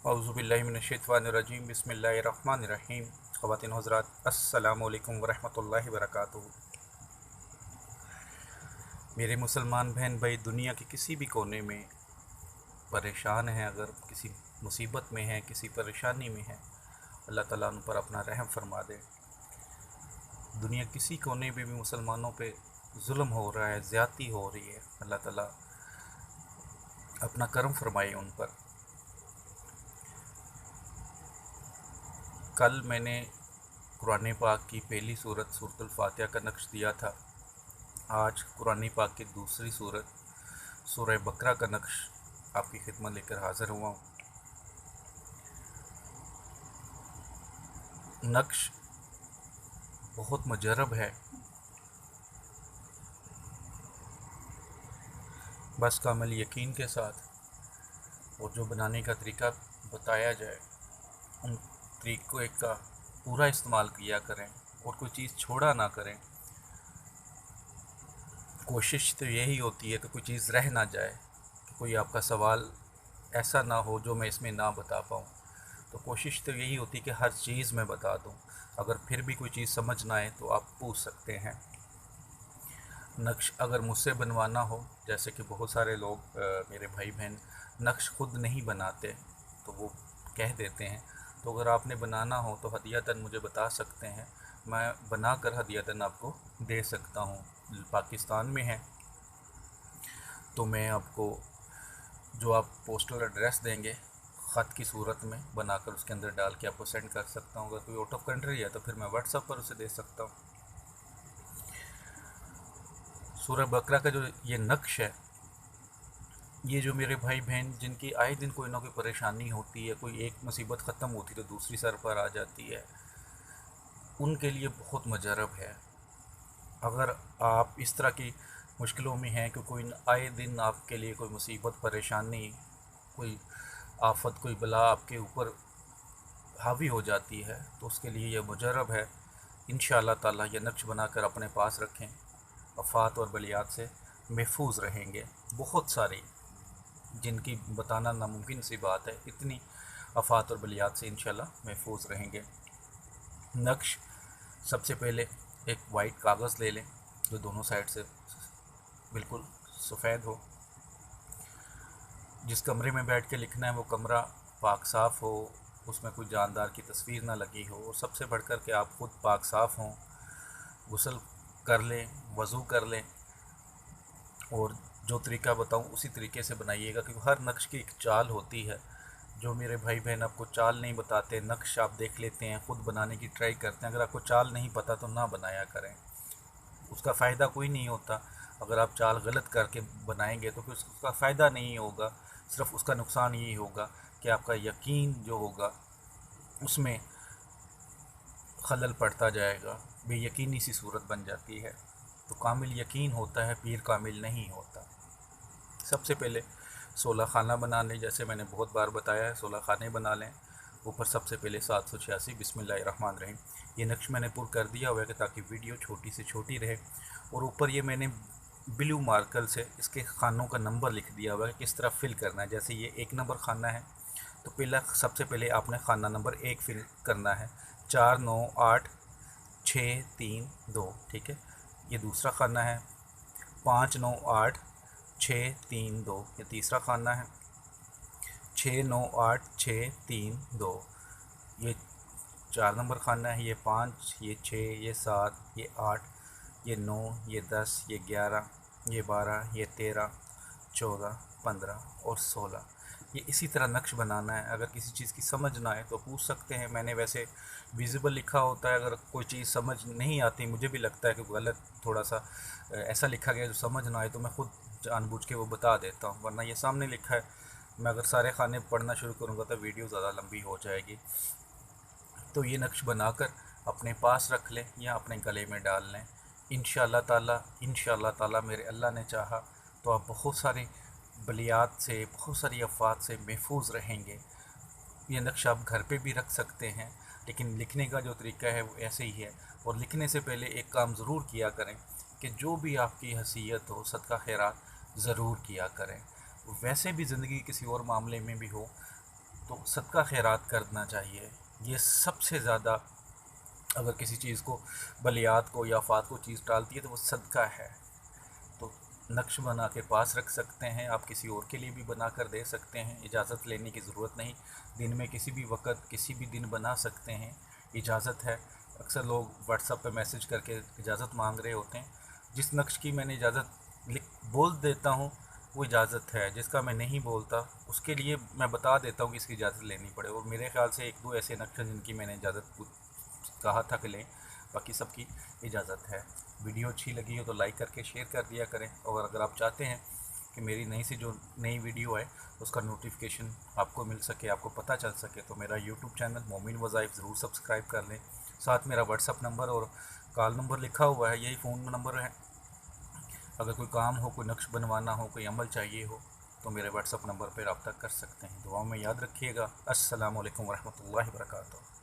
औज़ुबिल्लाहिमिनश्शैतानिर्रजीम बिस्मिल्लाहिर्रहमानिर्रहीम। ख़वातीन हज़रात, अस्सलामु अलैकुम वरहमतुल्लाहि वबरकातुहू। मेरे मुसलमान बहन भाई दुनिया के किसी भी कोने में परेशान हैं, अगर किसी मुसीबत में हैं, किसी परेशानी में हैं, अल्लाह ताला उन पर अपना रहम फरमा दे। दुनिया किसी कोने में भी मुसलमानों पे जुल्म हो रहा है, ज़्यादती हो रही है, अल्लाह ताला अपना करम फरमाए उन पर। कल मैंने कुरान पाक की पहली सूरतुल फातिहा का नक्श दिया था। आज कुरान पाक की दूसरी सूरत सूरह बकरा का नक्श आपकी खिदमत लेकर हाज़िर हुआ हूँ। नक्श बहुत मुजरब है, बस कामिल यकीन के साथ और जो बनाने का तरीका बताया जाए उन तरीक़ों का पूरा इस्तेमाल किया करें और कोई चीज़ छोड़ा ना करें। कोशिश तो यही होती है कि कोई चीज़ रह ना जाए, कि कोई आपका सवाल ऐसा ना हो जो मैं इसमें ना बता पाऊँ। तो कोशिश तो यही होती है कि हर चीज़ मैं बता दूँ। अगर फिर भी कोई चीज़ समझ ना आए तो आप पूछ सकते हैं। नक्श अगर मुझसे बनवाना हो, जैसे कि बहुत सारे लोग मेरे भाई बहन नक्श खुद नहीं बनाते तो वो कह देते हैं, तो अगर आपने बनाना हो तो हदियतन मुझे बता सकते हैं, मैं बना कर हदियतन आपको दे सकता हूँ। पाकिस्तान में है तो मैं आपको जो आप पोस्टल एड्रेस देंगे ख़त की सूरत में बनाकर उसके अंदर डाल के आपको सेंड कर सकता हूँ। अगर कोई आउट ऑफ कंट्री है तो फिर मैं व्हाट्सएप पर उसे दे सकता हूँ। सूरह बकरा का जो ये नक्श है, ये जो मेरे भाई बहन जिनकी आए दिन कोई ना कोई परेशानी होती है, कोई एक मुसीबत ख़त्म होती तो दूसरी सर पर आ जाती है, उनके लिए बहुत मुजरब है। अगर आप इस तरह की मुश्किलों में हैं कि कोई आए दिन आपके लिए कोई मुसीबत परेशानी, कोई आफत, कोई बला आपके ऊपर हावी हो जाती है, तो उसके लिए यह मुजरब है। इंशाअल्लाह ताला ये नक्श बनाकर अपने पास रखें, आफात और बलियात से महफूज रहेंगे। बहुत सारी जिनकी बताना नामुमकिन सी बात है, इतनी आफात और बलियात से इंशाअल्लाह महफूज रहेंगे। नक्श सबसे पहले एक वाइट कागज़ ले लें जो दोनों साइड से बिल्कुल सफ़ेद हो। जिस कमरे में बैठ के लिखना है वो कमरा पाक साफ़ हो, उसमें कोई जानदार की तस्वीर ना लगी हो, और सबसे बढ़कर के आप ख़ुद पाक साफ़ हों, गुस्ल कर लें, वज़ू कर लें, और जो तरीका बताऊं उसी तरीके से बनाइएगा, क्योंकि हर नक्श की एक चाल होती है। जो मेरे भाई बहन आपको चाल नहीं बताते, नक्श आप देख लेते हैं, ख़ुद बनाने की ट्राई करते हैं, अगर आपको चाल नहीं पता तो ना बनाया करें, उसका फ़ायदा कोई नहीं होता। अगर आप चाल गलत करके बनाएंगे तो फिर उसका फ़ायदा नहीं होगा, सिर्फ उसका नुकसान यही होगा कि आपका यकीन जो होगा उसमें खलल पड़ता जाएगा, बेयकीनी सी सूरत बन जाती है। तो कामिल यकीन होता है, पीर कामिल नहीं होता। सबसे पहले 16 खाना बना लें, जैसे मैंने बहुत बार बताया है, 16 खाने बना लें। ऊपर सबसे पहले 786 बिस्मिल्लाहिर्रहमानिर्रहीम ये नक्श मैंने पुर कर दिया हुआ है ताकि वीडियो छोटी से छोटी रहे। और ऊपर ये मैंने ब्लू मार्कर से इसके खानों का नंबर लिख दिया हुआ है, किस तरह फिल करना है। जैसे ये 1 नंबर खाना है तो सबसे पहले आपने खाना नंबर 1 फिल करना है, 4 9 8 6 3 2, ठीक है। ये दूसरा खाना है, 5 9 8 6 3 2, ये तीसरा खाना है, 6 9 8 6 3 2, ये 4 नंबर खाना है, ये 5 ये 6 ये 7 ये 8 ये 9 ये 10 ये 11 ये 12 ये 13 14 15 और 16। ये इसी तरह नक्श बनाना है। अगर किसी चीज़ की समझ ना आए तो पूछ सकते हैं, मैंने वैसे विजिबल लिखा होता है। अगर कोई चीज़ समझ नहीं आती, मुझे भी लगता है कि गलत थोड़ा सा ऐसा लिखा गया जो समझ ना आए, तो मैं ख़ुद जानबूझ के वो बता देता हूँ, वरना ये सामने लिखा है। मैं अगर सारे खाने पढ़ना शुरू करूँगा तो वीडियो ज़्यादा लंबी हो जाएगी। तो ये नक्श बनाकर अपने पास रख लें या अपने गले में डाल लें। इंशाअल्लाह ताला मेरे अल्लाह ने चाहा तो आप बहुत सारी बलियात से, बहुत सारी आफात से महफूज रहेंगे। ये नक्श आप घर पे भी रख सकते हैं, लेकिन लिखने का जो तरीका है वो ऐसे ही है। और लिखने से पहले एक काम ज़रूर किया करें कि जो भी आपकी हैसियत हो, सदका खैरात ज़रूर किया करें। वैसे भी ज़िंदगी किसी और मामले में भी हो तो सदका खैरात करना चाहिए। ये सबसे ज़्यादा, अगर किसी चीज़ को, बलियात को या फात को चीज़ टालती है तो वो सदका है। तो नक्श बना के पास रख सकते हैं, आप किसी और के लिए भी बना कर दे सकते हैं, इजाज़त लेने की ज़रूरत नहीं। दिन में किसी भी वक्त किसी भी दिन बना सकते हैं, इजाज़त है। अक्सर लोग व्हाट्सएप पे मैसेज करके इजाज़त मांग रहे होते हैं। जिस नक्श की मैंने इजाज़त लिख बोल देता हूँ वो इजाज़त है, जिसका मैं नहीं बोलता उसके लिए मैं बता देता हूँ कि इसकी इजाज़त लेनी पड़े। और मेरे ख्याल से एक दो ऐसे नक्श हैं जिनकी मैंने इजाज़त कहा था कि लें, बाकी सबकी इजाज़त है। वीडियो अच्छी लगी हो तो लाइक करके शेयर कर दिया करें, और अगर आप चाहते हैं कि मेरी नई वीडियो है उसका नोटिफिकेशन आपको मिल सके, आपको पता चल सके, तो मेरा यूट्यूब चैनल मोमिन वज़ाइफ ज़रूर सब्सक्राइब कर लें। साथ मेरा व्हाट्सअप नंबर और कॉल नंबर लिखा हुआ है, यही फ़ोन नंबर है। अगर कोई काम हो, कोई नक्श बनवाना हो, कोई अमल चाहिए हो तो मेरे व्हाट्सअप नंबर पर रब्ता कर सकते हैं। दुआओं में याद रखिएगा। अस्सलामु अलैकुम वरहमतुल्लाहि वबरकातुहू।